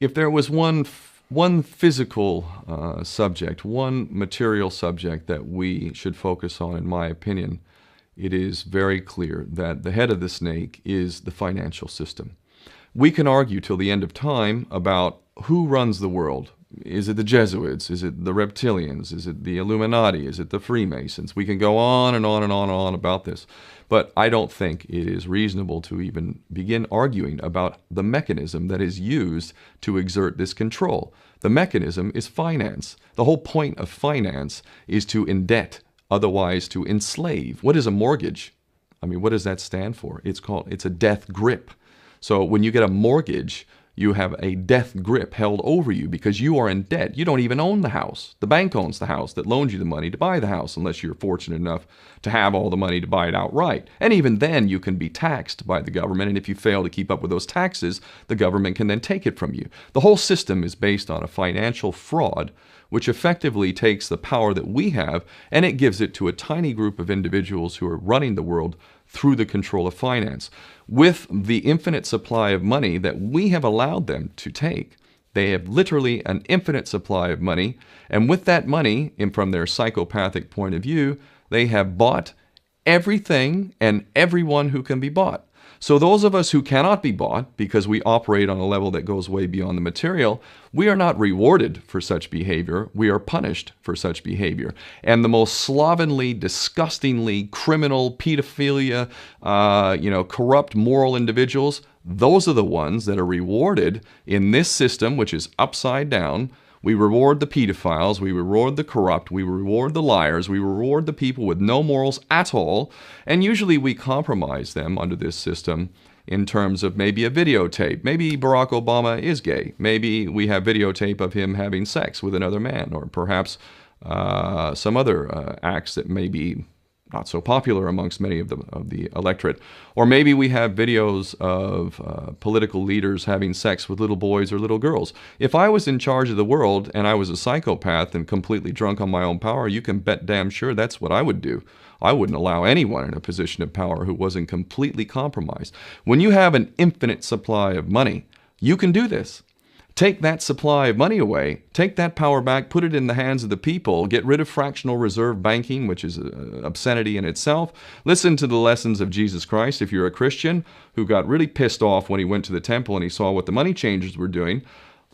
If there was one physical subject, one material subject that we should focus on, in my opinion, it is very clear that the head of the snake is the financial system. We can argue till the end of time about who runs the world. Is it the Jesuits? Is it the reptilians? Is it the Illuminati? Is it the Freemasons? We can go on and on and on and on about this. But I don't think it is reasonable to even begin arguing about the mechanism that is used to exert this control. The mechanism is finance. The whole point of finance is to indebt, otherwise to enslave. What is a mortgage? I mean, what does that stand for? It's a death grip. So when you get a mortgage, you have a death grip held over you because you are in debt. You don't even own the house. The bank owns the house that loans you the money to buy the house, unless you're fortunate enough to have all the money to buy it outright. And even then, you can be taxed by the government, and if you fail to keep up with those taxes, the government can then take it from you. The whole system is based on a financial fraud, which effectively takes the power that we have and it gives it to a tiny group of individuals who are running the world through the control of finance. With the infinite supply of money that we have allowed them to take, they have literally an infinite supply of money, and with that money, and from their psychopathic point of view, they have bought everything and everyone who can be bought. So those of us who cannot be bought, because we operate on a level that goes way beyond the material, we are not rewarded for such behavior, we are punished for such behavior. And the most slovenly, disgustingly criminal, pedophilia, corrupt moral individuals, those are the ones that are rewarded in this system, which is upside down. We reward the pedophiles, we reward the corrupt, we reward the liars, we reward the people with no morals at all, and usually we compromise them under this system in terms of maybe a videotape. Maybe Barack Obama is gay. The we have videotape of him having sex with another man, or perhaps some other acts that may be not so popular amongst many of the electorate. Or maybe we have videos of political leaders having sex with little boys or little girls. If I was in charge of the world and I was a psychopath and completely drunk on my own power, you can bet damn sure that's what I would do. I wouldn't allow anyone in a position of power who wasn't completely compromised. When you have an infinite supply of money, you can do this. Take that supply of money away, take that power back, put it in the hands of the people, get rid of fractional reserve banking, which is an obscenity in itself. Listen to the lessons of Jesus Christ. If you're a Christian who got really pissed off when he went to the temple and he saw what the money changers were doing,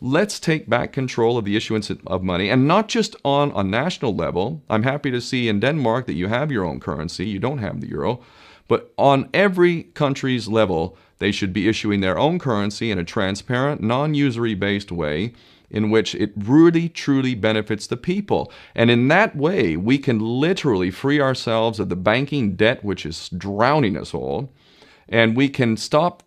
let's take back control of the issuance of money, and not just on a national level. I'm happy to see in Denmark that you have your own currency, you don't have the euro, but on every country's level, they should be issuing their own currency in a transparent, non-usury based way in which it really, truly benefits the people. And in that way, we can literally free ourselves of the banking debt which is drowning us all, and we can stop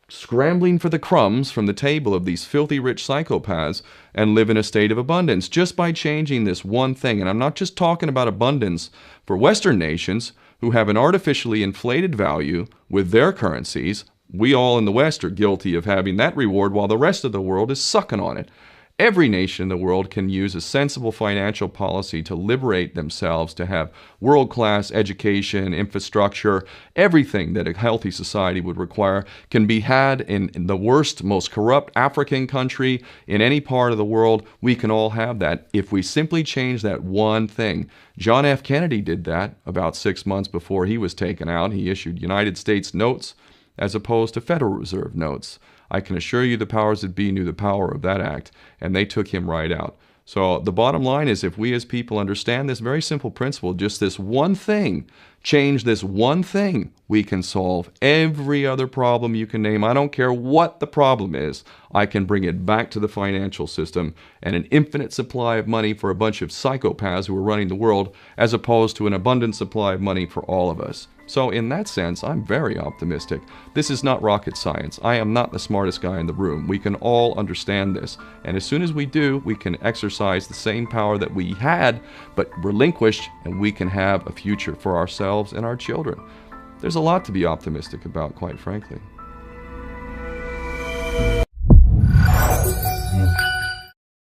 scrambling for the crumbs from the table of these filthy rich psychopaths and live in a state of abundance just by changing this one thing. And I'm not just talking about abundance for Western nations who have an artificially inflated value with their currencies. We all in the West are guilty of having that reward while the rest of the world is sucking on it. Every nation in the world can use a sensible financial policy to liberate themselves, to have world-class education, infrastructure. Everything that a healthy society would require can be had in the worst, most corrupt African country in any part of the world. We can all have that if we simply change that one thing. John F. Kennedy did that about 6 months before he was taken out. He issued United States notes as opposed to Federal Reserve notes. I can assure you the powers that be knew the power of that act, and they took him right out. So the bottom line is, if we as people understand this very simple principle, just this one thing, change this one thing, we can solve every other problem you can name. I don't care what the problem is. I can bring it back to the financial system and an infinite supply of money for a bunch of psychopaths who are running the world, as opposed to an abundant supply of money for all of us. So in that sense, I'm very optimistic. This is not rocket science. I am not the smartest guy in the room. We can all understand this. And as soon as we do, we can exercise the same power that we had, but relinquished, and we can have a future for ourselves and our children. There's a lot to be optimistic about, quite frankly.